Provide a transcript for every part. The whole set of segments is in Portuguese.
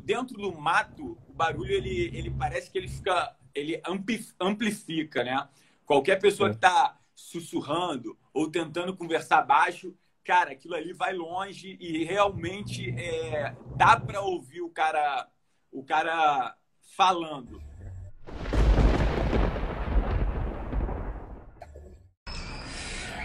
dentro do mato, o barulho ele parece que ele amplifica, né? Qualquer pessoa que está sussurrando ou tentando conversar baixo, cara, aquilo ali vai longe e realmente dá para ouvir o cara falando.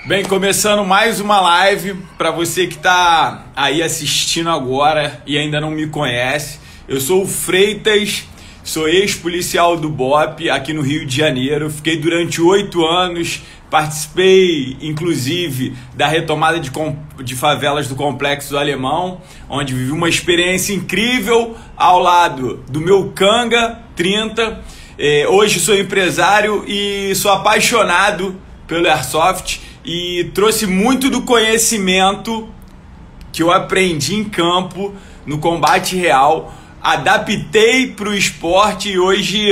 Bem, começando mais uma live para você que está aí assistindo agora e ainda não me conhece. Eu sou o Freitas, sou ex-policial do BOPE aqui no Rio de Janeiro. Fiquei durante 8 anos, participei inclusive da retomada de favelas do Complexo do Alemão, onde vivi uma experiência incrível ao lado do meu Canga 30. Hoje sou empresário e sou apaixonado pelo Airsoft. E trouxe muito do conhecimento que eu aprendi em campo, no combate real, adaptei para o esporte e hoje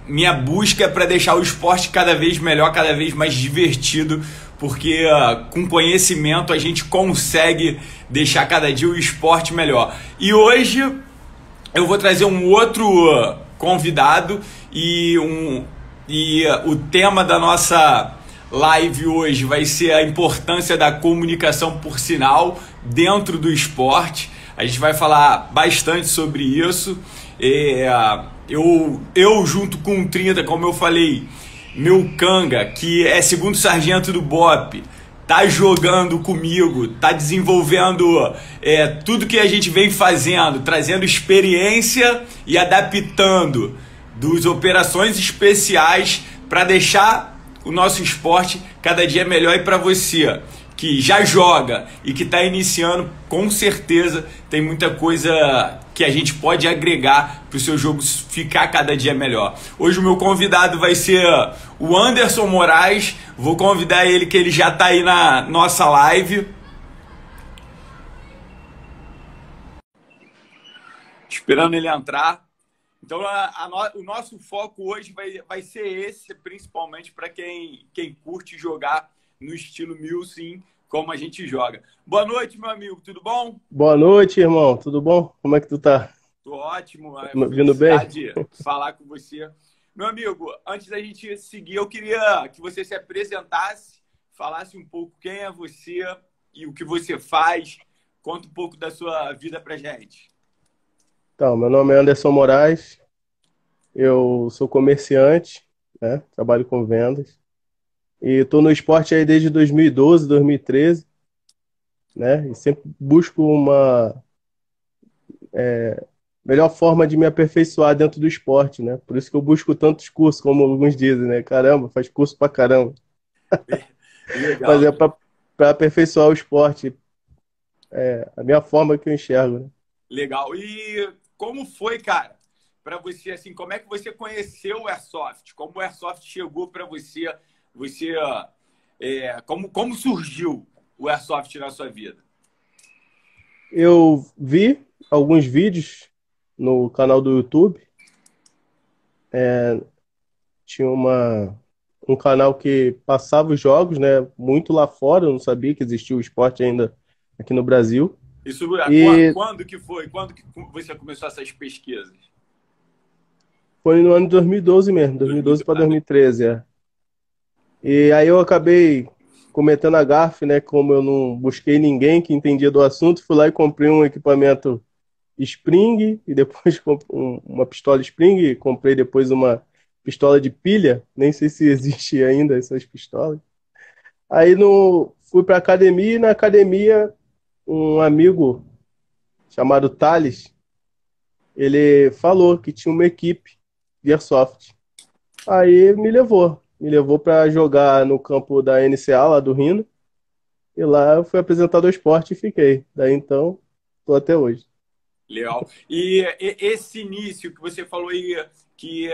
minha busca é para deixar o esporte cada vez melhor, cada vez mais divertido, porque com conhecimento a gente consegue deixar cada dia o esporte melhor. E hoje eu vou trazer um outro convidado e o tema da nossa live hoje vai ser a importância da comunicação por sinal dentro do esporte. A gente vai falar bastante sobre isso. Eu junto com o 30, como eu falei, meu Canga, que é segundo sargento do BOPE, tá jogando comigo, tá desenvolvendo tudo que a gente vem fazendo, trazendo experiência e adaptando das operações especiais para deixar o nosso esporte cada dia melhor. E para você que já joga e que está iniciando, com certeza tem muita coisa que a gente pode agregar para o seu jogo ficar cada dia melhor. Hoje o meu convidado vai ser o Anderson Moraes. Vou convidar ele, que ele já está aí na nossa live. Esperando ele entrar. Então, o nosso foco hoje vai ser esse, principalmente para quem curte jogar no estilo Milsim, como a gente joga. Boa noite, meu amigo, tudo bom? Boa noite, irmão, tudo bom? Como é que tu tá? Tô ótimo, Vindo bem? de falar com você. Meu amigo, antes da gente seguir, eu queria que você se apresentasse, falasse um pouco quem é você e o que você faz. Conta um pouco da sua vida pra gente. Então, meu nome é Anderson Moraes, eu sou comerciante, né? Trabalho com vendas e estou no esporte aí desde 2012, 2013, né? E sempre busco uma melhor forma de me aperfeiçoar dentro do esporte, né? Por isso que eu busco tantos cursos, como alguns dizem, né? Caramba, faz curso pra caramba. Mas Legal, é para aperfeiçoar o esporte, a minha forma que eu enxergo, né? legal. E como foi, cara, para você, assim, como é que você conheceu o Airsoft? Como o Airsoft chegou para você? Como surgiu o Airsoft na sua vida? Eu vi alguns vídeos no canal do YouTube. Tinha um canal que passava os jogos, né? Muito lá fora, eu não sabia que existia o esporte ainda aqui no Brasil. Isso, E quando que foi? Quando que você começou essas pesquisas? foi no ano de 2012 mesmo, 2012 para 2013, é. E aí eu acabei cometendo a gafe, né? Como eu não busquei ninguém que entendia do assunto, fui lá e comprei um equipamento Spring e depois uma pistola Spring, e comprei depois uma pistola de pilha, nem sei se existe ainda essas pistolas. Aí fui para academia e na academia um amigo chamado Thales, ele falou que tinha uma equipe de Airsoft. Aí me levou para jogar no campo da NCA lá do Rino, e lá eu fui apresentado ao esporte e fiquei. Daí então, tô até hoje. Legal. E esse início que você falou aí, que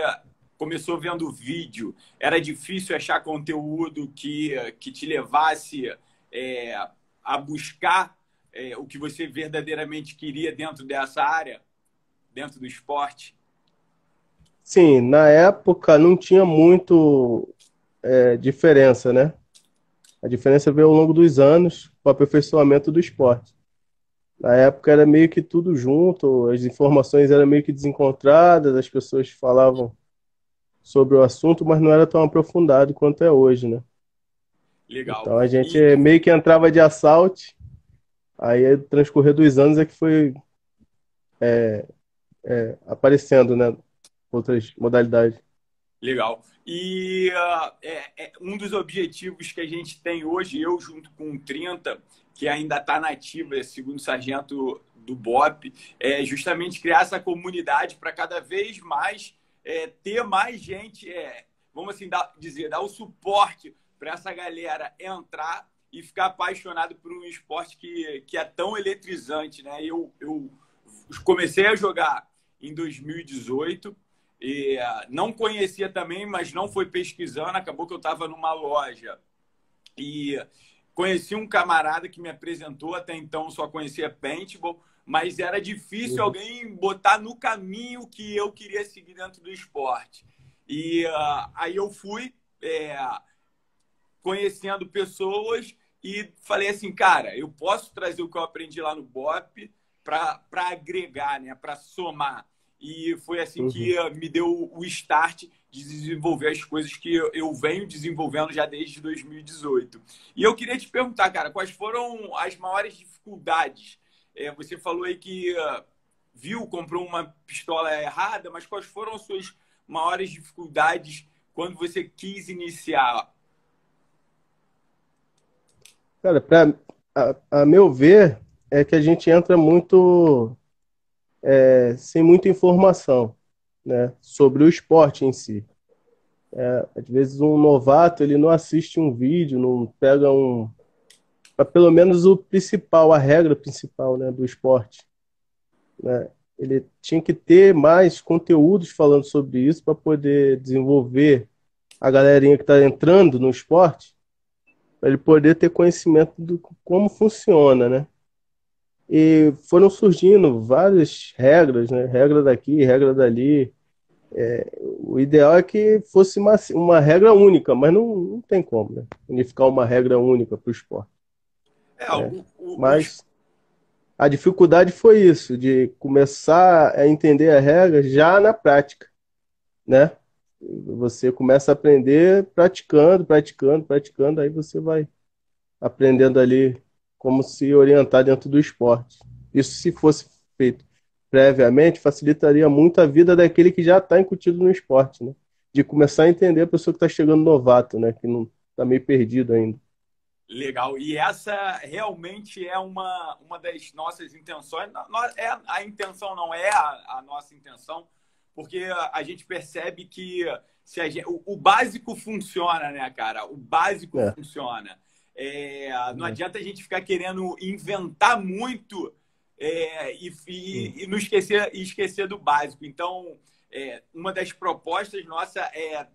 começou vendo vídeo, era difícil achar conteúdo que te levasse é, a buscar o que você verdadeiramente queria dentro dessa área, dentro do esporte? Sim, na época não tinha muito diferença, né? A diferença veio ao longo dos anos com o aperfeiçoamento do esporte. Na época era meio que tudo junto, as informações eram meio que desencontradas, as pessoas falavam sobre o assunto, mas não era tão aprofundado quanto é hoje, né? Legal. Então a gente E, meio que entrava de assalto, aí no transcorrer dos anos é que foi aparecendo, né? Outras modalidades. Legal. E um dos objetivos que a gente tem hoje, eu junto com o 30, que ainda está nativa, é segundo sargento do BOP, é justamente criar essa comunidade para cada vez mais ter mais gente, vamos assim dizer, dar o suporte para essa galera entrar e ficar apaixonado por um esporte que é tão eletrizante, né? Eu comecei a jogar em 2018 e não conhecia também, mas não foi pesquisando. Acabou que eu estava numa loja e conheci um camarada que me apresentou. Até então só conhecia paintball, mas era difícil Uhum. alguém botar no caminho que eu queria seguir dentro do esporte. E aí eu fui conhecendo pessoas e falei assim, cara, eu posso trazer o que eu aprendi lá no BOP para agregar, né, para somar. E foi assim Uhum. que me deu o start de desenvolver as coisas que eu venho desenvolvendo já desde 2018. E eu queria te perguntar, cara, quais foram as maiores dificuldades? Você falou aí que comprou uma pistola errada, mas quais foram as suas maiores dificuldades quando você quis iniciar? Cara, a meu ver, é que a gente entra muito sem muita informação, né, sobre o esporte em si. Às vezes um novato ele não assiste um vídeo, não pega pelo menos o principal, a regra principal, né, do esporte, né? Ele tinha que ter mais conteúdos falando sobre isso para poder desenvolver a galerinha que está entrando no esporte, para ele poder ter conhecimento do como funciona, né? E foram surgindo várias regras, né? Regra daqui, regra dali. O ideal é que fosse uma regra única, mas não tem como, né? Unificar uma regra única para o esporte, É, né? Mas a dificuldade foi isso, de começar a entender a regra já na prática, né? Você começa a aprender praticando, praticando, praticando, aí você vai aprendendo ali como se orientar dentro do esporte. Isso, se fosse feito previamente, facilitaria muito a vida daquele que já está incutido no esporte, né? De começar a entender a pessoa que está chegando novato, né? Que não está meio perdido ainda. legal. E essa realmente é uma das nossas intenções. A intenção não é a nossa intenção, porque a gente percebe que se o básico funciona, né, cara? O básico É, funciona. Não adianta a gente ficar querendo inventar muito e não esquecer do básico. Então, uma das propostas nossa é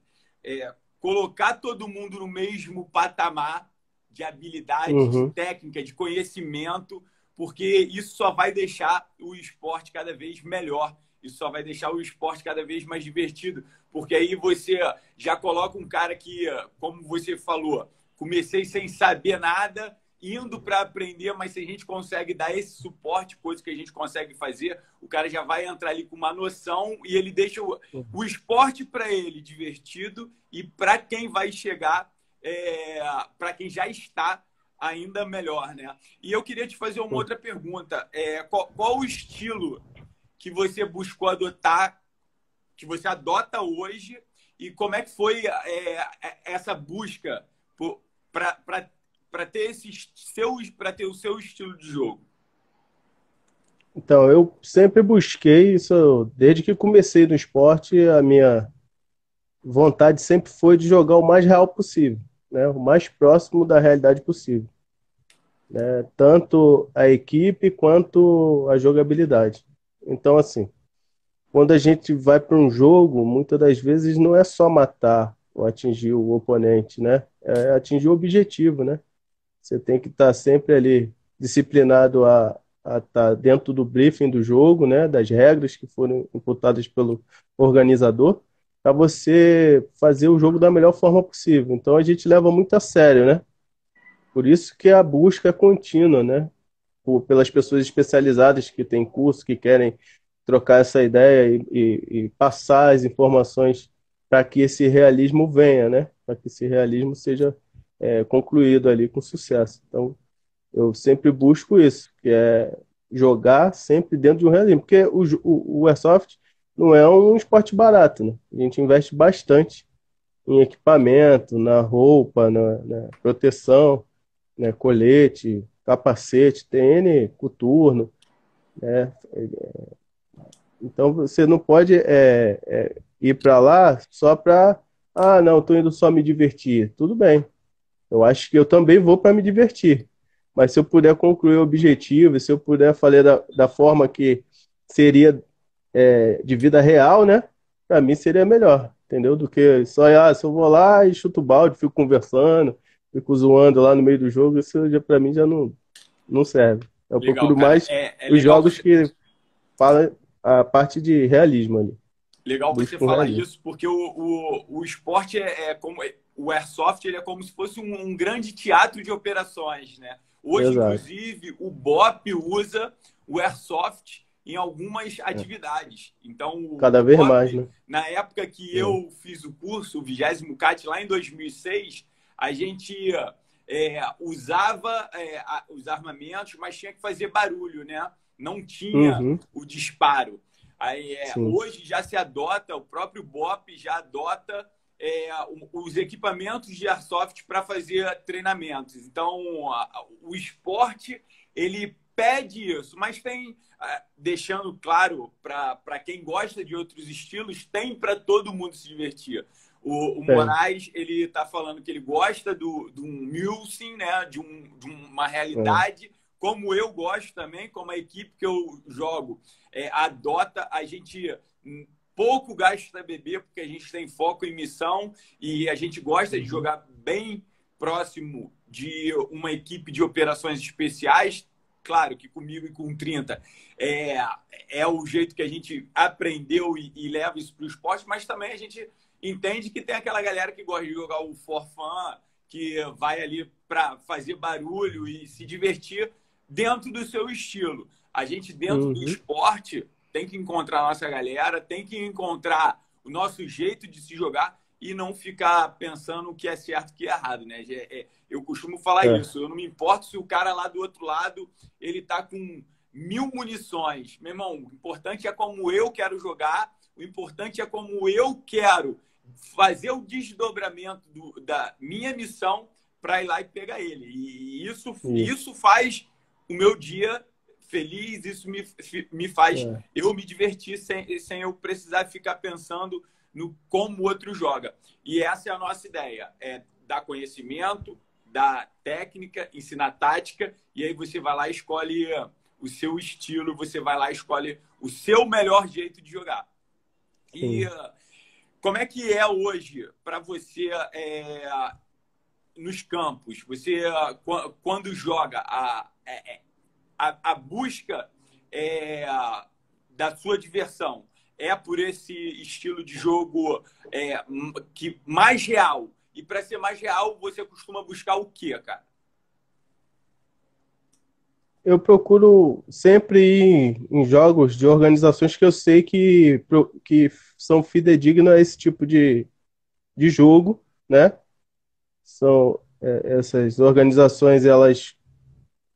colocar todo mundo no mesmo patamar de habilidade, de uhum, técnica, de conhecimento, porque isso só vai deixar o esporte cada vez melhor. Isso só vai deixar o esporte cada vez mais divertido, porque aí você já coloca um cara que, como você falou, comecei sem saber nada, indo para aprender, mas se a gente consegue dar esse suporte, coisa que a gente consegue fazer, o cara já vai entrar ali com uma noção e ele deixa o esporte para ele divertido e para quem vai chegar, para quem já está, ainda melhor, né? E eu queria te fazer uma outra pergunta. Qual o estilo que você buscou adotar, que você adota hoje, e como é que foi essa busca para ter para ter o seu estilo de jogo? Então, eu sempre busquei isso, desde que comecei no esporte, a minha vontade sempre foi de jogar o mais real possível, né? O mais próximo da realidade possível, né? Tanto a equipe quanto a jogabilidade. Então, assim, quando a gente vai para um jogo, muitas das vezes não é só matar ou atingir o oponente, né? É atingir o objetivo, né? Você tem que estar sempre ali disciplinado a estar dentro do briefing do jogo, né? Das regras que foram imputadas pelo organizador, para você fazer o jogo da melhor forma possível. Então a gente leva muito a sério, né? Por isso que a busca é contínua, né? pelas pessoas especializadas que têm curso, que querem trocar essa ideia e passar as informações para que esse realismo venha, né? Para que esse realismo seja concluído ali com sucesso. Então, eu sempre busco isso, que é jogar sempre dentro de um realismo, porque o Airsoft não é um esporte barato, né? A gente investe bastante em equipamento, na roupa, na proteção, né? Colete, capacete, TN, coturno, né? Então você não pode ir para lá só para, ah, não, estou indo só me divertir. Tudo bem, eu acho que eu também vou para me divertir. Mas se eu puder concluir o objetivo, se eu puder fazer da forma que seria de vida real, né? Para mim seria melhor, entendeu? Do que só, se eu vou lá e chuto o balde, fico conversando, fico zoando lá no meio do jogo, isso já para mim já não serve. Eu Legal, procuro cara. mais É os legal jogos você, que falam a parte de realismo ali. legal você Busco um falar realismo. isso, porque o esporte é como o airsoft, ele é como se fosse um grande teatro de operações, né? Hoje, Exato. inclusive, o BOP usa o airsoft em algumas É. atividades. Então, Cada o vez mais, BOP, né? na época que É. eu fiz o curso, o 20º CAT, lá em 2006, a gente usava os armamentos, mas tinha que fazer barulho, né? Não tinha Uhum, o disparo. Aí, sim. hoje já se adota, o próprio BOP já adota os equipamentos de airsoft para fazer treinamentos. Então, o esporte, ele pede isso, mas tem, deixando claro para quem gosta de outros estilos, tem para todo mundo se divertir. O Tem. Moraes, ele está falando que ele gosta do Milsim, né, de uma É. realidade, como eu gosto também, como a equipe que eu jogo adota, a gente pouco gasta bebê, porque a gente tem foco em missão e a gente gosta de Uhum. jogar bem próximo de uma equipe de operações especiais. Claro que comigo e com 30 é o jeito que a gente aprendeu e leva isso para o esporte, mas também a gente entende que tem aquela galera que gosta de jogar o for fun, que vai ali para fazer barulho e se divertir dentro do seu estilo. A gente, dentro do Uhum. esporte, tem que encontrar a nossa galera, tem que encontrar o nosso jeito de se jogar e não ficar pensando o que é certo e o que é errado, né? Eu costumo falar É. isso. Eu não me importo se o cara lá do outro lado ele tá com 1000 munições. Meu irmão, o importante é como eu quero jogar, o importante é como eu quero fazer o desdobramento da minha missão para ir lá e pegar ele. E isso Isso. faz o meu dia feliz, isso me faz É. eu me divertir sem eu precisar ficar pensando no como o outro joga. E essa é a nossa ideia, é dar conhecimento, dar técnica, ensinar tática, e aí você vai lá e escolhe o seu estilo, você vai lá e escolhe o seu melhor jeito de jogar. E Sim. como é que é hoje para você nos campos? Você, quando joga, a busca é, da sua diversão é por esse estilo de jogo que mais real. E para ser mais real, você costuma buscar o quê, cara? Eu procuro sempre ir em jogos de organizações que eu sei que são fidedignas a esse tipo de jogo, né? São essas organizações, elas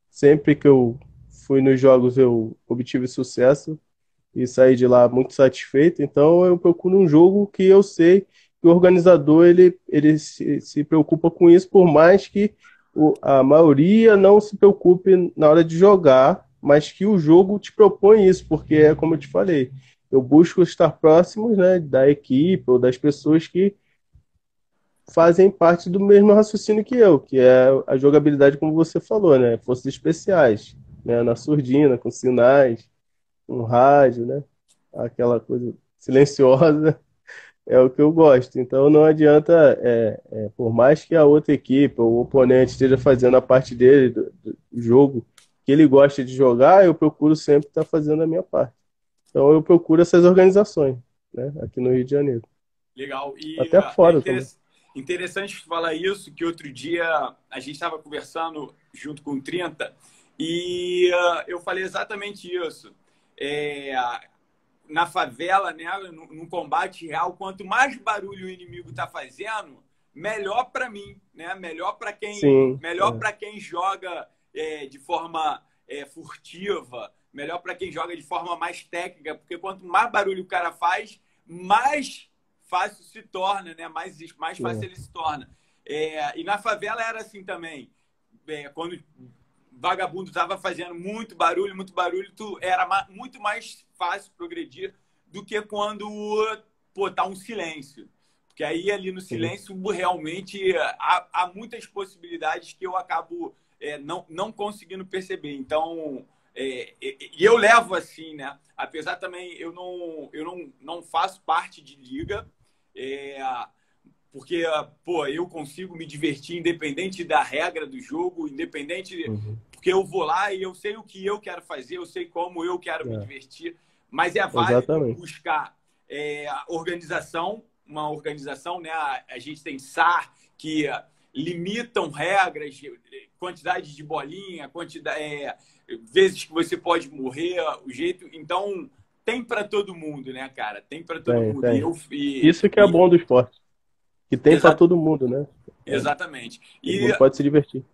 sempre que eu fui nos jogos eu obtive sucesso e saí de lá muito satisfeito. Então eu procuro um jogo que eu sei que o organizador ele se preocupa com isso, por mais que a maioria não se preocupe na hora de jogar, mas que o jogo te propõe isso, porque é como eu te falei, eu busco estar próximos, né, da equipe ou das pessoas que fazem parte do mesmo raciocínio que eu, que é a jogabilidade, como você falou, né, forças especiais, né, na surdina, com sinais, um rádio, né? Aquela coisa silenciosa é o que eu gosto. Então não adianta, por mais que a outra equipe ou o oponente esteja fazendo a parte dele do jogo que ele gosta de jogar, eu procuro sempre estar fazendo a minha parte. Então eu procuro essas organizações, né? Aqui no Rio de Janeiro, Legal. E até é fora também. interessante falar isso, que outro dia a gente estava conversando junto com o 30 E eu falei exatamente isso. É, na favela, né, no combate real, quanto mais barulho o inimigo está fazendo, melhor para mim, né? Sim, Melhor para quem joga de forma furtiva, melhor para quem joga de forma mais técnica, porque quanto mais barulho o cara faz, mais fácil se torna, né? Mais fácil ele se torna. E na favela era assim também. Quando vagabundo estava fazendo muito barulho, era muito mais fácil progredir do que quando tá um silêncio. Porque aí ali no sim. silêncio realmente há muitas possibilidades que eu acabo não conseguindo perceber. Então, e eu levo assim, né? Apesar também eu não faço parte de liga, é, porque pô, eu consigo me divertir independente da regra do jogo, independente Uhum. porque eu vou lá e eu sei o que eu quero fazer, eu sei como eu quero me É, divertir, mas é válido exatamente. buscar organização, uma organização, né? A gente tem SAR que limitam regras, quantidade de bolinha, vezes que você pode morrer, o jeito. Então tem para todo mundo, né, cara? Tem para todo Tem, mundo. tem. Isso que é bom do esporte, que tem para Exa todo mundo, né? É, exatamente. todo E mundo pode se divertir.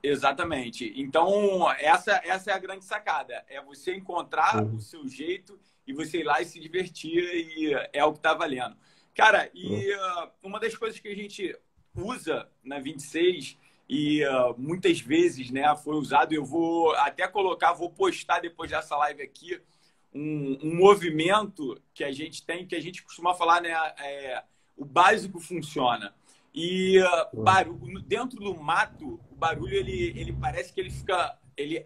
exatamente. Então, essa é a grande sacada. É você encontrar o Uhum. seu jeito e você ir lá e se divertir e é o que está valendo. Cara, Uhum. e uma das coisas que a gente usa na 26 e muitas vezes, né, foi usado, eu vou até colocar, vou postar depois dessa live aqui, um movimento que a gente tem, que a gente costuma falar, né, o básico funciona. E Uhum. dentro do mato, o barulho ele parece que ele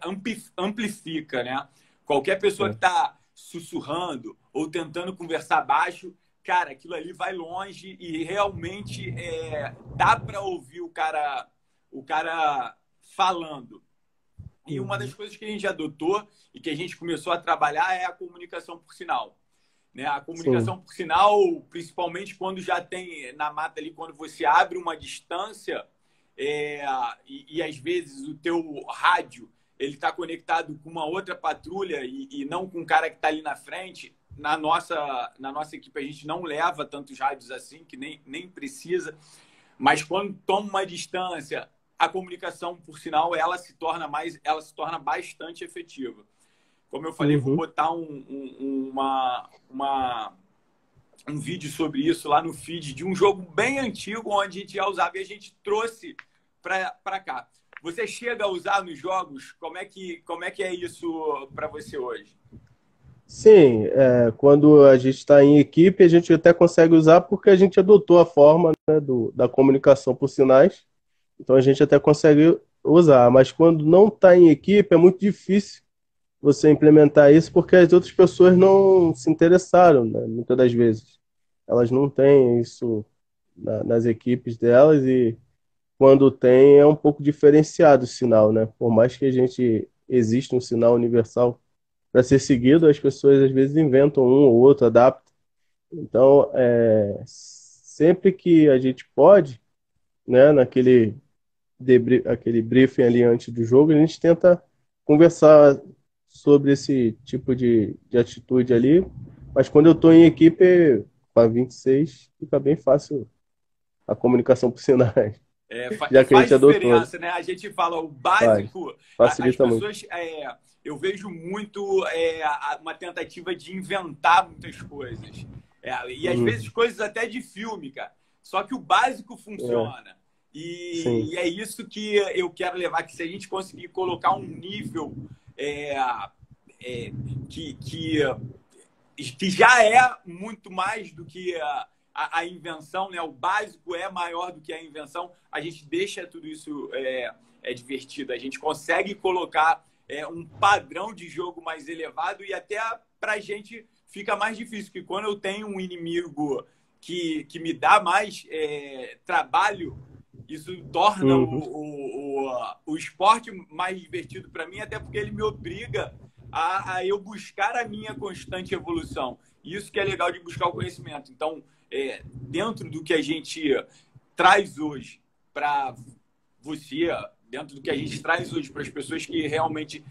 amplifica, né? Qualquer pessoa que É. está sussurrando ou tentando conversar baixo, cara, aquilo ali vai longe e realmente dá para ouvir o cara falando. E uma das Uhum. coisas que a gente adotou e que a gente começou a trabalhar é a comunicação por sinal, né? A Sim. comunicação por sinal, principalmente quando já tem na mata ali, quando você abre uma distância é, e às vezes o teu rádio ele está conectado com uma outra patrulha e não com o cara que está ali na frente. Na nossa equipe a gente não leva tantos rádios assim, que nem precisa, mas quando toma uma distância, a comunicação por sinal ela se torna bastante efetiva. Como eu falei, vou Uhum. botar um vídeo sobre isso lá no feed de um jogo bem antigo onde a gente já usava e a gente trouxe para cá. Você chega a usar nos jogos? Como é que é isso para você hoje? Sim, quando a gente está em equipe, a gente até consegue usar porque a gente adotou a forma, né, da comunicação por sinais, então a gente até consegue usar. Mas quando não está em equipe, é muito difícil você implementar isso porque as outras pessoas não se interessaram, né, muitas das vezes. Elas não têm isso nas equipes delas e quando tem é um pouco diferenciado o sinal, né? Por mais que a gente exista um sinal universal para ser seguido, as pessoas às vezes inventam um ou outro, adaptam. Então, sempre que a gente pode, né, aquele briefing ali antes do jogo, a gente tenta conversar sobre esse tipo de atitude ali. Mas quando eu estou em equipe, com a 26, fica bem fácil a comunicação por sinais, já que a Faz gente adotou, né? diferença, né? A gente fala o Faz, básico, as facilita muito. pessoas. Eu vejo muito uma tentativa de inventar muitas coisas. E às vezes Uhum. coisas até de filme, cara. Só que o básico É, funciona. E sim. é isso que eu quero levar, que se a gente conseguir colocar um nível é, é, que, que, que já é muito mais do que a invenção, né? O básico é maior do que a invenção, a gente deixa tudo isso divertido, a gente consegue colocar um padrão de jogo mais elevado e até para a gente fica mais difícil, porque quando eu tenho um inimigo que me dá mais trabalho, isso torna Uhum. o esporte mais divertido para mim, até porque ele me obriga a eu buscar a minha constante evolução. Isso que é legal de buscar o conhecimento. Então, dentro do que a gente traz hoje para você, dentro do que a gente traz hoje para as pessoas que realmente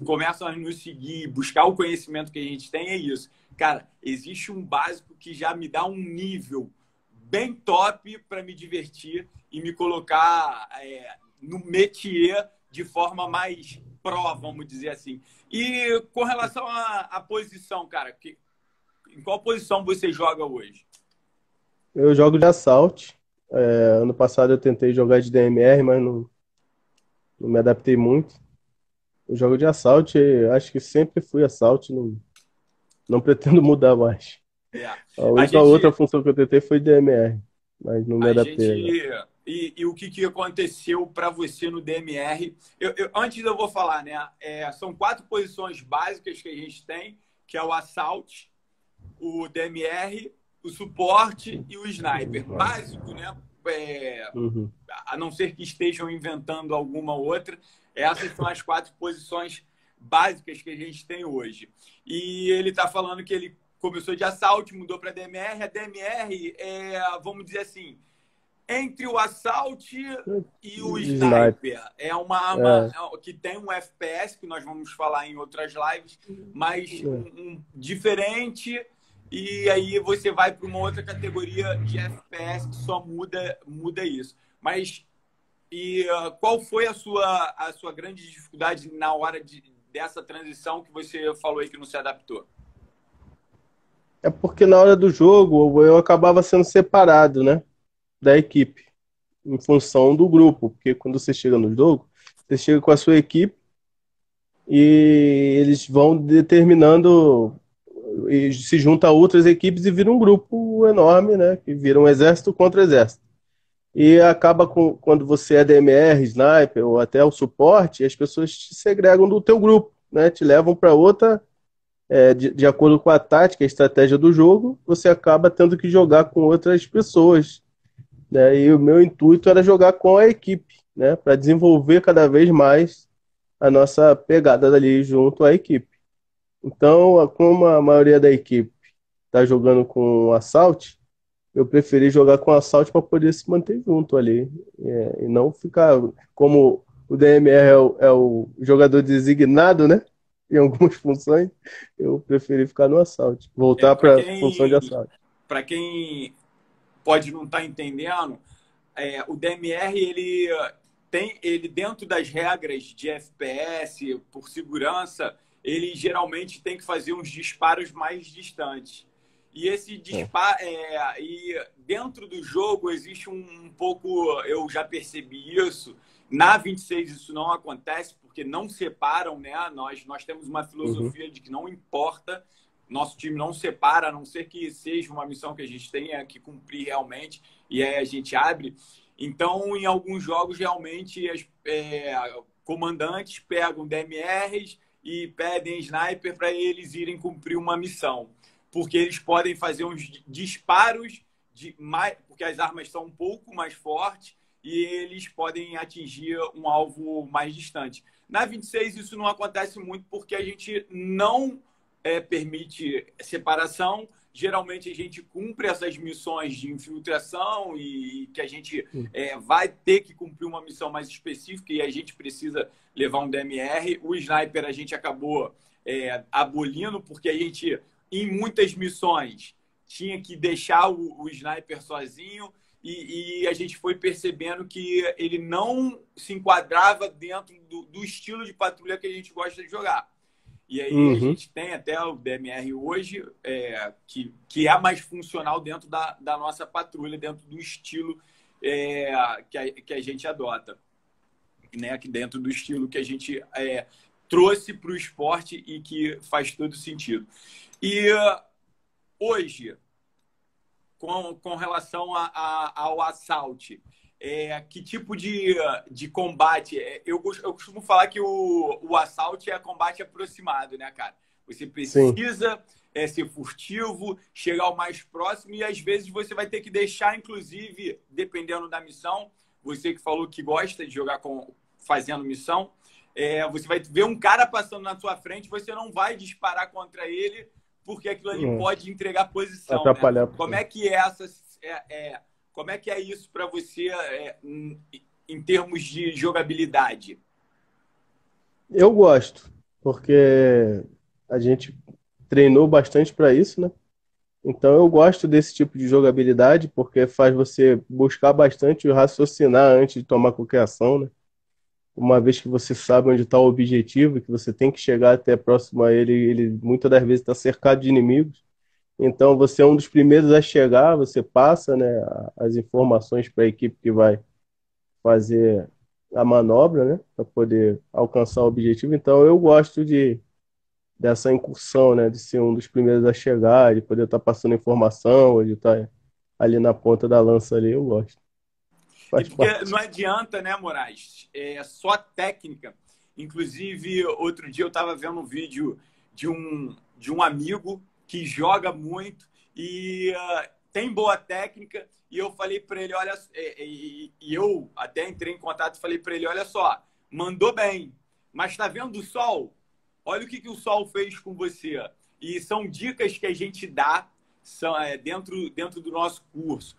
começam a nos seguir, buscar o conhecimento que a gente tem, é isso. Cara, existe um básico que já me dá um nível bem top para me divertir e me colocar no métier de forma mais pró, vamos dizer assim. E com relação à posição, cara, em qual posição você joga hoje? Eu jogo de assault. Ano passado eu tentei jogar de DMR, mas não me adaptei muito. Eu jogo de assault, acho que sempre fui assault, não pretendo mudar mais. É, A a única outra gente, função que eu tentei foi DMR, mas não me a adaptei gente ainda. e o que aconteceu para você no DMR? Antes eu vou falar, né? São 4 posições básicas que a gente tem, que é o assault, o DMR, o suporte e o sniper. Básico, né? Uhum. A não ser que estejam inventando alguma outra, essas são as 4 posições básicas que a gente tem hoje. E ele está falando que ele começou de assalto, mudou para DMR. A DMR vamos dizer assim, entre o assalto e o Sniper. sniper. É uma arma É, que tem um FPS, que nós vamos falar em outras lives, mas é. diferente. E aí você vai para uma outra categoria de FPS que só muda isso. Mas qual foi a sua grande dificuldade na hora dessa transição que você falou aí que não se adaptou? É porque na hora do jogo eu acabava sendo separado, né, da equipe, em função do grupo. Porque quando você chega no jogo, você chega com a sua equipe e eles vão determinando e se junta a outras equipes e vira um grupo enorme, né, que vira um exército contra exército. E acaba quando você é DMR, sniper ou até o suporte, as pessoas te segregam do teu grupo, né, te levam para outra, de acordo com a tática, a estratégia do jogo, você acaba tendo que jogar com outras pessoas, né? E o meu intuito era jogar com a equipe, né, para desenvolver cada vez mais a nossa pegada dali junto à equipe. Então, como a maioria da equipe está jogando com o Assault, eu preferi jogar com o Assault para poder se manter junto ali, e não ficar como o DMR é o jogador designado, né? Em algumas funções, eu preferi ficar no Assault, voltar Para para a função de quem, Assault. para quem pode não estar entendendo, o DMR ele dentro das regras de FPS por segurança, ele geralmente tem que fazer uns disparos mais distantes. E esse É. disparo e dentro do jogo existe um pouco, eu já percebi isso. Na 26 isso não acontece porque não separam, né? Nós temos uma Uhum. filosofia de que não importa, nosso time não separa, a não ser que seja uma missão que a gente tenha que cumprir realmente, e aí a gente abre. Então, em alguns jogos, realmente, comandantes pegam DMRs e pedem sniper para eles irem cumprir uma missão. Porque eles podem fazer uns disparos, porque as armas são um pouco mais fortes e eles podem atingir um alvo mais distante. Na 26, isso não acontece muito porque a gente não permite separação. Geralmente a gente cumpre essas missões de infiltração e que a gente vai ter que cumprir uma missão mais específica e a gente precisa levar um DMR. O sniper a gente acabou abolindo porque a gente, em muitas missões, tinha que deixar o sniper sozinho e a gente foi percebendo que ele não se enquadrava dentro do estilo de patrulha que a gente gosta de jogar. E aí a Uhum. gente tem até o DMR hoje, que é mais funcional dentro da nossa patrulha, dentro do estilo que a gente adota, né? Que dentro do estilo que a gente trouxe para o esporte e que faz todo sentido. E hoje, com relação ao assalto, que tipo de combate? Eu costumo falar que o assalto é combate aproximado, né, cara? Você Sim. precisa ser furtivo, chegar ao mais próximo e às vezes você vai ter que deixar, inclusive, dependendo da missão, você que falou que gosta de jogar fazendo missão, você vai ver um cara passando na sua frente, você não vai disparar contra ele porque aquilo ali pode entregar posição, né? Atrapalhar. Como é que como é que é isso para você em termos de jogabilidade? Eu gosto, porque a gente treinou bastante para isso, né? Então eu gosto desse tipo de jogabilidade, porque faz você buscar bastante e raciocinar antes de tomar qualquer ação, né? Uma vez que você sabe onde está o objetivo, que você tem que chegar até próximo a ele, ele muitas das vezes está cercado de inimigos. Então você é um dos primeiros a chegar, você passa, né, as informações para a equipe que vai fazer a manobra, né, para poder alcançar o objetivo. Então eu gosto dessa incursão, né, de ser um dos primeiros a chegar, de poder estar passando informação, ou de estar ali na ponta da lança ali, eu gosto. E Faz porque parte. não adianta, né, Moraes? É só técnica. Inclusive, outro dia eu estava vendo um vídeo de um amigo que joga muito e tem boa técnica. E eu falei para ele, olha, e eu até entrei em contato e falei para ele, olha só, mandou bem, mas está vendo o sol? Olha o que o sol fez com você. E são dicas que a gente dá dentro do nosso curso.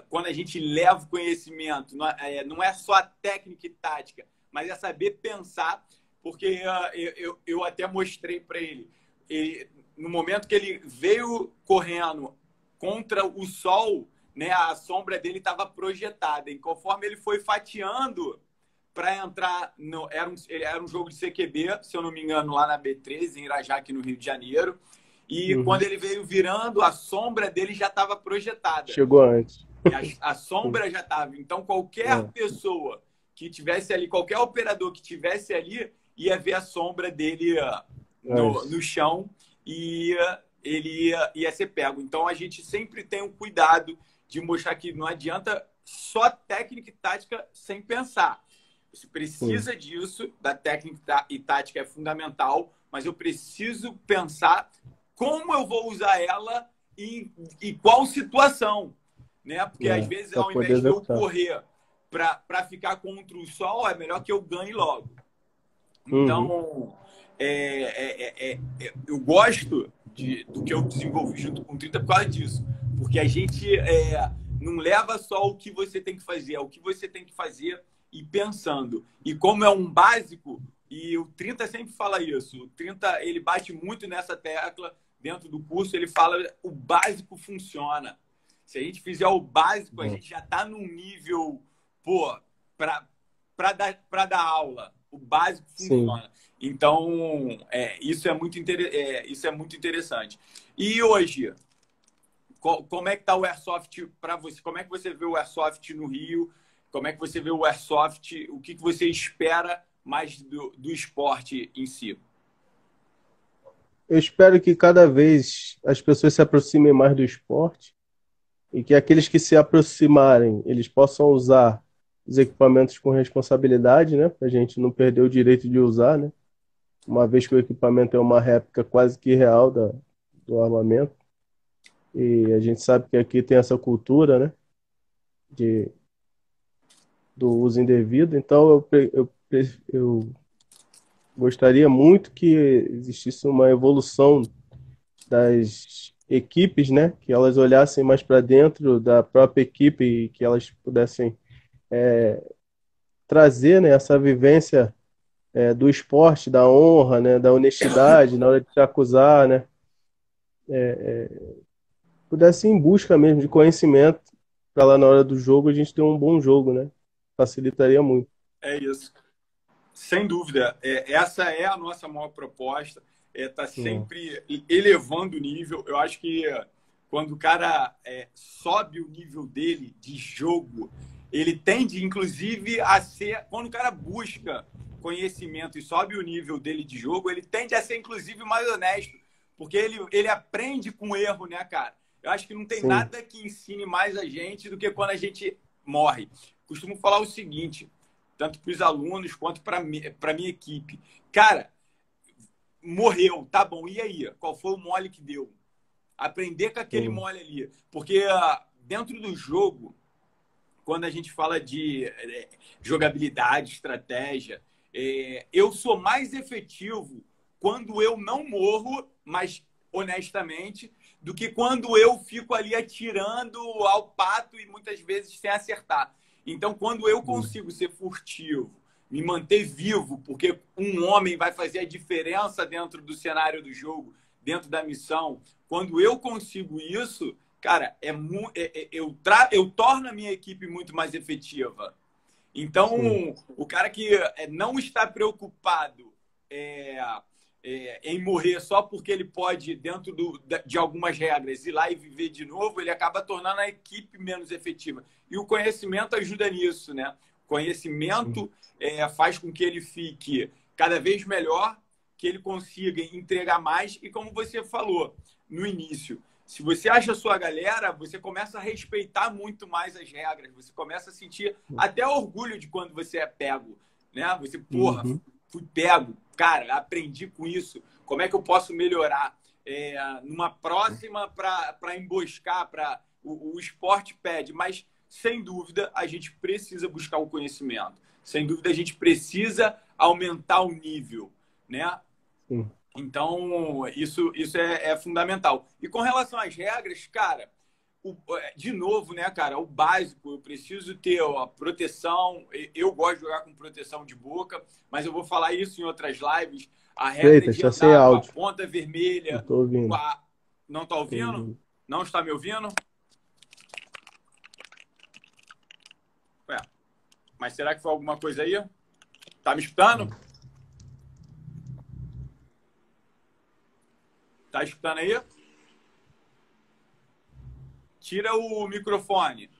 Quando a gente leva o conhecimento, não é só a técnica e tática, mas é saber pensar, porque eu até mostrei para ele, no momento que ele veio correndo contra o sol, né, a sombra dele estava projetada, e conforme ele foi fatiando para entrar, era um jogo de CQB, se eu não me engano, lá na B13, em Irajá, aqui no Rio de Janeiro. E Uhum. quando ele veio virando, a sombra dele já estava projetada. Chegou antes. A sombra já estava. Então, qualquer É, pessoa que tivesse ali, qualquer operador que tivesse ali, ia ver a sombra dele no antes. chão e ele ia ser pego. Então, a gente sempre tem o cuidado de mostrar que não adianta só técnica e tática sem pensar. Você Sim. precisa disso, da técnica e tática é fundamental, mas eu preciso pensar como eu vou usar ela e qual situação, né? Porque às É, vezes, para ao poder invés de eu executar. correr para ficar contra o sol, é melhor que eu ganhe logo. Uhum. Então, eu gosto do que eu desenvolvi junto com o 30 por causa disso. Porque a gente não leva só o que você tem que fazer, é o que você tem que fazer e pensando. E como é um básico, e o 30 sempre fala isso, o 30 ele bate muito nessa tecla dentro do curso, ele fala o básico funciona. Se a gente fizer o básico, a Bom. gente já está num nível, pô, para dar aula. O básico Sim. funciona. Então, isso é muito interessante. E hoje, como é que está o Airsoft para você? Como é que você vê o Airsoft no Rio? Como é que você vê o Airsoft? O que você espera mais do esporte em si? Eu espero que cada vez as pessoas se aproximem mais do esporte e que aqueles que se aproximarem, eles possam usar os equipamentos com responsabilidade, né? Para a gente não perder o direito de usar, né? Uma vez que o equipamento é uma réplica quase que real do armamento. E a gente sabe que aqui tem essa cultura, né? De, do uso indevido. Então eu gostaria muito que existisse uma evolução das equipes, né? Que elas olhassem mais para dentro da própria equipe e que elas pudessem trazer, né, essa vivência do esporte, da honra, né, da honestidade na hora de te acusar, né? Pudesse ir em busca mesmo de conhecimento para lá na hora do jogo a gente ter um bom jogo, né? Facilitaria muito. É isso. Sem dúvida. Essa é a nossa maior proposta. Tá É, sempre elevando o nível. Eu acho que quando o cara sobe o nível dele de jogo, ele tende, inclusive, a ser. Quando o cara busca conhecimento e sobe o nível dele de jogo, ele tende a ser, inclusive, mais honesto. Porque ele aprende com erro, né, cara? Eu acho que não tem sim, nada que ensine mais a gente do que quando a gente morre. Costumo falar o seguinte, tanto para os alunos quanto para minha equipe. Cara, morreu, tá bom, e aí? Qual foi o mole que deu? Aprender com aquele sim, mole ali. Porque dentro do jogo, quando a gente fala de jogabilidade, estratégia, eu sou mais efetivo quando eu não morro, mas honestamente, do que quando eu fico ali atirando ao pato e muitas vezes sem acertar. Então, quando eu consigo ser furtivo, me manter vivo, porque um homem vai fazer a diferença dentro do cenário do jogo, dentro da missão, quando eu consigo isso, cara, eu torno a minha equipe muito mais efetiva. Então, o cara que não está preocupado em morrer só porque ele pode, dentro de algumas regras, ir lá e viver de novo, ele acaba tornando a equipe menos efetiva. E o conhecimento ajuda nisso, né? O conhecimento faz com que ele fique cada vez melhor, que ele consiga entregar mais. E como você falou no início, se você acha a sua galera, você começa a respeitar muito mais as regras. Você começa a sentir até orgulho de quando você é pego, né? Você, porra, fui pego, cara, aprendi com isso. Como é que eu posso melhorar? Numa próxima para emboscar, o esporte pede, mas sem dúvida a gente precisa buscar o conhecimento. Sem dúvida a gente precisa aumentar o nível, né? Sim. Então, isso é fundamental. E com relação às regras, cara, de novo, né, cara, o básico, eu preciso ter a proteção. Eu gosto de jogar com proteção de boca, mas eu vou falar isso em outras lives. A regra de andar com a ponta vermelha. Não tô ouvindo. Não tá ouvindo? Não está me ouvindo? Ué, mas será que foi alguma coisa aí? Tá me escutando? Tá escutando aí? Tira o microfone.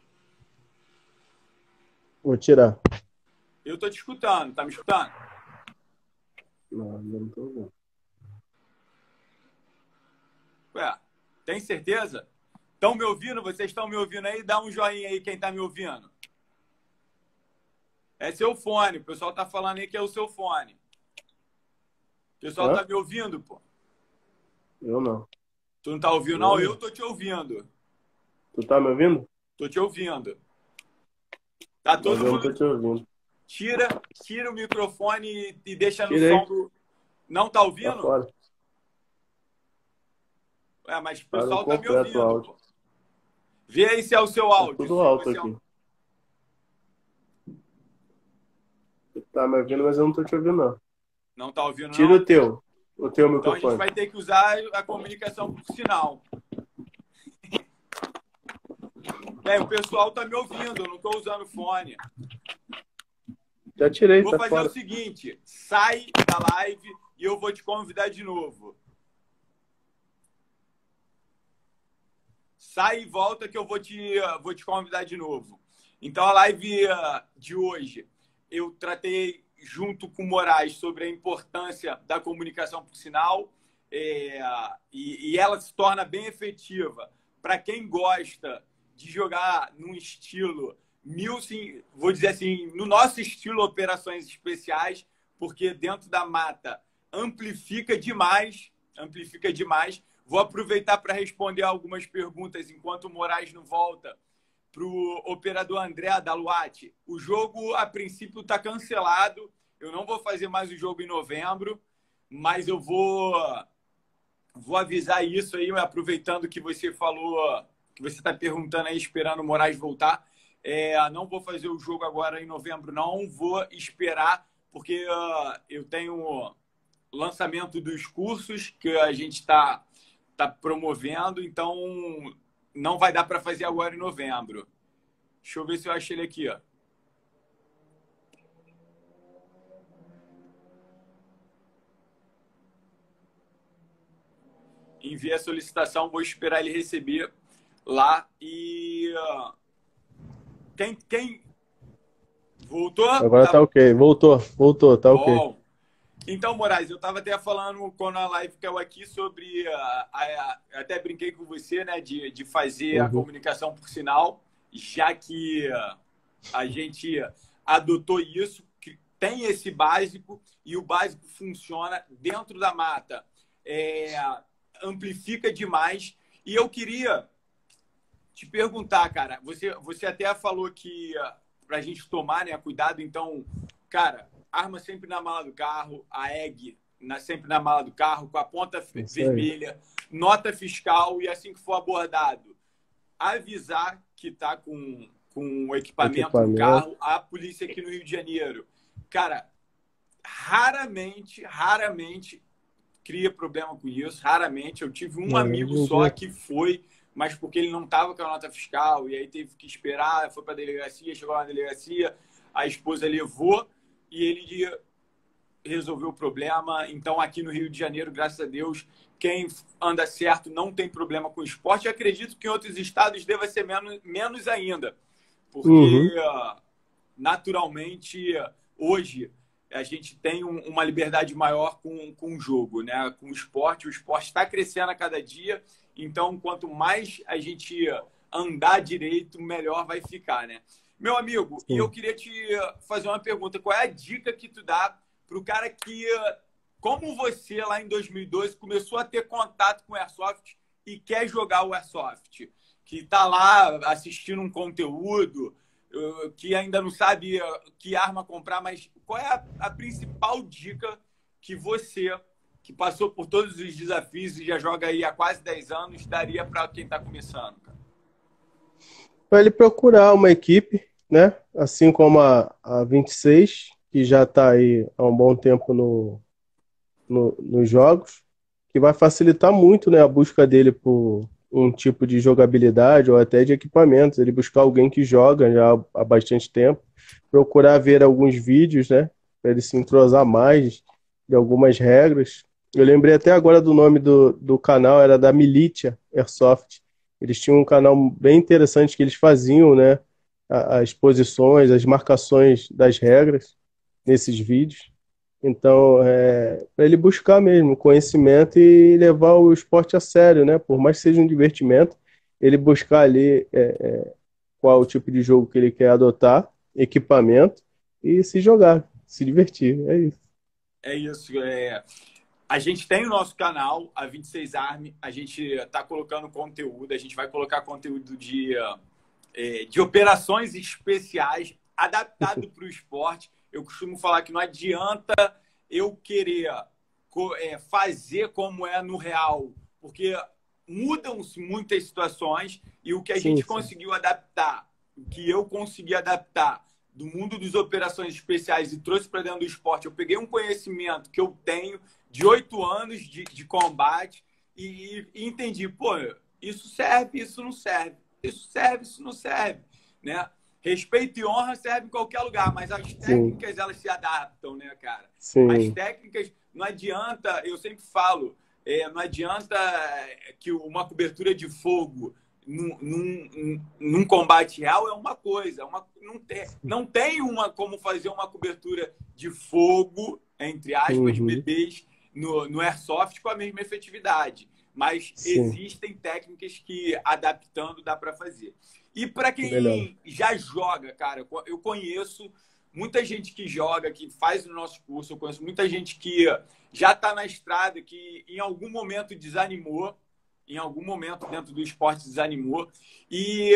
Vou tirar. Eu tô te escutando. Tá me escutando? Não tô ouvindo. Ué, tem certeza? Estão me ouvindo? Vocês estão me ouvindo aí? Dá um joinha aí quem tá me ouvindo. É seu fone. O pessoal tá falando aí que é o seu fone. O pessoal tá me ouvindo, pô? Eu não. Tu não tá ouvindo, não? Eu tô te ouvindo. Tu tá me ouvindo? Tô te ouvindo. Tá todo mundo... Eu não tô te ouvindo. Tira o microfone e deixa no som do... Não tá ouvindo? Tá fora. Mas o pessoal tá me ouvindo, pô. Vê aí se é o seu áudio. Tudo alto aqui. Tu tá me ouvindo, mas eu não tô te ouvindo, não. Não tá ouvindo, não? Tira o teu microfone. Então a gente vai ter que usar a comunicação por sinal. O pessoal tá me ouvindo, eu não tô usando fone. Já tirei, vou fazer o seguinte, sai da live e eu vou te convidar de novo. Sai e volta que eu vou te convidar de novo. Então a live de hoje eu tratei junto com o Moraes sobre a importância da comunicação por sinal e ela se torna bem efetiva para quem gosta de jogar num estilo vou dizer assim, no nosso estilo operações especiais, porque dentro da mata amplifica demais. Vou aproveitar para responder algumas perguntas enquanto o Moraes não volta para o operador André da Luati. O jogo, a princípio, está cancelado. Eu não vou fazer mais o jogo em novembro, mas eu vou avisar isso aí, aproveitando que você falou, que você está perguntando aí, esperando o Moraes voltar. Não vou fazer o jogo agora em novembro, não. Vou esperar, porque eu tenho lançamento dos cursos que a gente está promovendo, então não vai dar para fazer agora em novembro. Deixa eu ver se eu achei ele aqui, ó. Enviei a solicitação, vou esperar ele receber lá e... Quem... Voltou? Agora tá ok. Voltou, tá ok. Bom. Então, Moraes, eu estava até falando quando a live caiu aqui sobre... até brinquei com você, né? De fazer a comunicação por sinal, já que a gente adotou isso, que tem esse básico e o básico funciona dentro da mata. Amplifica demais. E eu queria te perguntar, cara, você até falou que para a gente tomar, né, cuidado, então, cara, arma sempre na mala do carro, a egg sempre na mala do carro, com a ponta vermelha, nota fiscal e assim que for abordado, avisar que tá com com o equipamento no Equipamento. carro. A polícia aqui no Rio de Janeiro, cara, raramente cria problema com isso, raramente. Eu tive um amigo só que foi, mas porque ele não estava com a nota fiscal, e aí teve que esperar, foi para a delegacia, chegou na delegacia, a esposa levou e ele resolveu o problema. Então, aqui no Rio de Janeiro, graças a Deus, quem anda certo não tem problema com o esporte. Eu acredito que em outros estados deva ser menos ainda, porque naturalmente hoje a gente tem uma liberdade maior com o jogo, né? Com o esporte. O esporte está crescendo a cada dia, então quanto mais a gente andar direito, melhor vai ficar, né? Meu amigo, e eu queria te fazer uma pergunta. Qual é a dica que tu dá para o cara que, como você lá em 2012, começou a ter contato com o Airsoft e quer jogar o Airsoft? Que está lá assistindo um conteúdo, que ainda não sabe que arma comprar, mas qual é a principal dica que você, que passou por todos os desafios e já joga aí há quase 10 anos, daria para quem está começando, cara? Para ele procurar uma equipe, né? Assim como a 26, que já está aí há um bom tempo nos jogos, que vai facilitar muito, né, a busca dele por um tipo de jogabilidade ou até de equipamentos. Ele buscar alguém que joga já há bastante tempo, procurar ver alguns vídeos, né, para ele se entrosar mais de algumas regras. Eu lembrei até agora do nome do canal, era da Militia Airsoft. Eles tinham um canal bem interessante que eles faziam, né, as posições, as marcações das regras nesses vídeos. Então, para ele buscar mesmo conhecimento e levar o esporte a sério, né? Por mais que seja um divertimento, ele buscar ali qual o tipo de jogo que ele quer adotar, equipamento e se jogar, se divertir. É isso. É isso. A gente tem o nosso canal, a 26 Army, a gente está colocando conteúdo, a gente vai colocar conteúdo de operações especiais adaptado para o esporte. Eu costumo falar que não adianta eu querer fazer como é no real, porque mudam-se muitas situações e o que a gente conseguiu adaptar, o que eu consegui adaptar do mundo das operações especiais e trouxe para dentro do esporte, eu peguei um conhecimento que eu tenho de 8 anos de combate e entendi, pô, isso serve, isso não serve, isso serve, isso não serve, né? Respeito e honra servem em qualquer lugar, mas as técnicas, elas se adaptam, né, cara? Sim. As técnicas, não adianta, eu sempre falo, não adianta que uma cobertura de fogo num combate real é uma coisa, não tem como fazer uma cobertura de fogo, entre aspas, bebês, no Airsoft com a mesma efetividade. Mas existem técnicas que, adaptando, dá para fazer. E para quem já joga, cara, eu conheço muita gente que joga, que faz o nosso curso, eu conheço muita gente que já está na estrada, que em algum momento desanimou, em algum momento dentro do esporte desanimou, e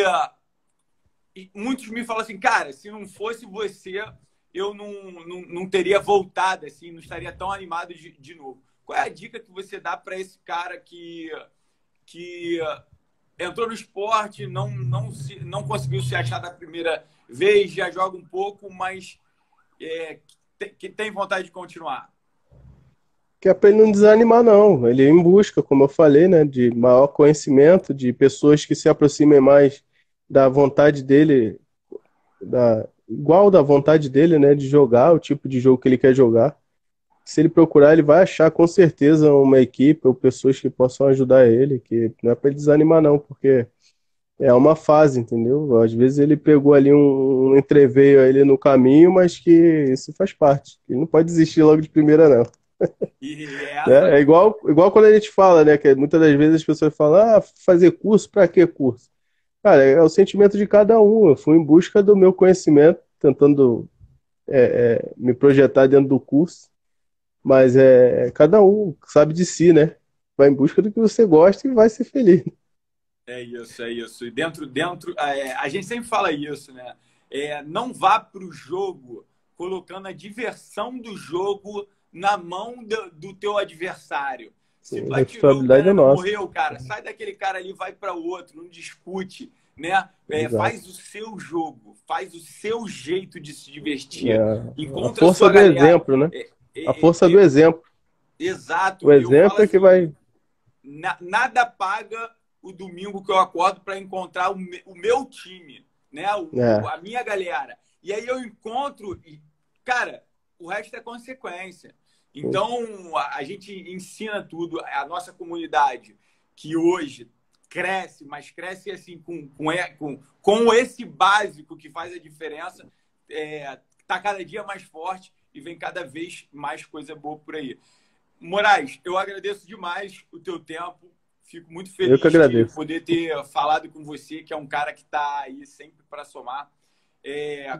muitos me falam assim, cara, se não fosse você, eu não teria voltado, assim, não estaria tão animado de novo. Qual é a dica que você dá para esse cara que entrou no esporte, não conseguiu se achar da primeira vez, já joga um pouco, mas que tem vontade de continuar? Que é para ele não desanimar, não. Ele é em busca, como eu falei, né, de maior conhecimento, de pessoas que se aproximem mais da vontade dele, igual da vontade dele, né, de jogar, o tipo de jogo que ele quer jogar. Se ele procurar, ele vai achar com certeza uma equipe ou pessoas que possam ajudar ele, que não é para ele desanimar, não, porque é uma fase, entendeu? Às vezes ele pegou ali um entreveio ali no caminho, mas que isso faz parte. Ele não pode desistir logo de primeira, não. É igual quando a gente fala, né? Que muitas das vezes as pessoas falam, fazer curso, para que curso? Cara, é o sentimento de cada um. Eu fui em busca do meu conhecimento, tentando me projetar dentro do curso, mas cada um sabe de si, né? Vai em busca do que você gosta e vai ser feliz. É isso, é isso. E dentro a gente sempre fala isso, né? Não vá para o jogo colocando a diversão do jogo na mão do teu adversário. Se tu A atirou, o responsabilidade cara é não nossa. morreu, cara, sai daquele cara ali, vai para outro, não discute, né? Exato. Faz o seu jogo, faz o seu jeito de se divertir. É, a Encontra a força sua do galera. exemplo, né? É, A é, força é, do é, exemplo. O exato. Eu falo exemplo é que assim, vai. nada paga o domingo que eu acordo para encontrar o meu time, né? É, A minha galera. E aí eu encontro, e, cara, o resto é consequência. Então a gente ensina tudo, a nossa comunidade, que hoje cresce, mas cresce assim com esse básico que faz a diferença, tá cada dia mais forte e vem cada vez mais coisa boa por aí. Moraes, eu agradeço demais o teu tempo. Fico muito eu que feliz de agradeço. poder ter falado com você, que é um cara que está aí sempre para somar.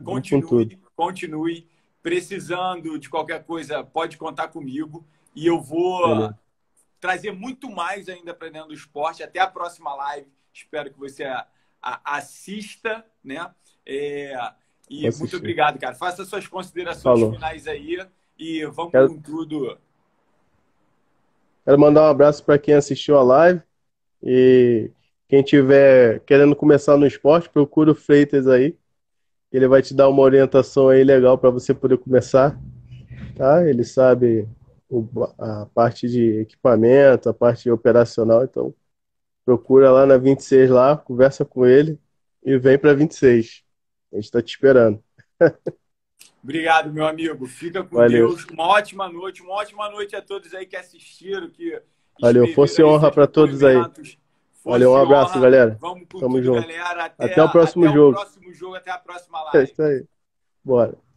Vamos com tudo. Continue. Precisando de qualquer coisa, pode contar comigo. E eu vou Beleza. trazer muito mais ainda para dentro do esporte. Até a próxima live. Espero que você assista, né? Vou E muito assistir. obrigado, cara. Faça suas considerações Falou. finais aí e vamos Quero, com tudo. quero mandar um abraço para quem assistiu a live. E quem tiver querendo começar no esporte, procura o Freitas aí. Ele vai te dar uma orientação aí legal para você poder começar, tá? Ele sabe a parte de equipamento, a parte operacional, então procura lá na 26 lá, conversa com ele e vem para 26. A gente está te esperando. Obrigado, meu amigo. Fica com Valeu. Deus. Uma ótima noite a todos aí que assistiram, que Valeu. escreveram Força e aí honra seus para todos aí. depoimentos. Valeu, um Força e abraço, honra. galera. Vamos com Tamo tudo, junto. galera. Até o Até próximo o jogo. próximo jogo, até a próxima É live. isso aí. Bora.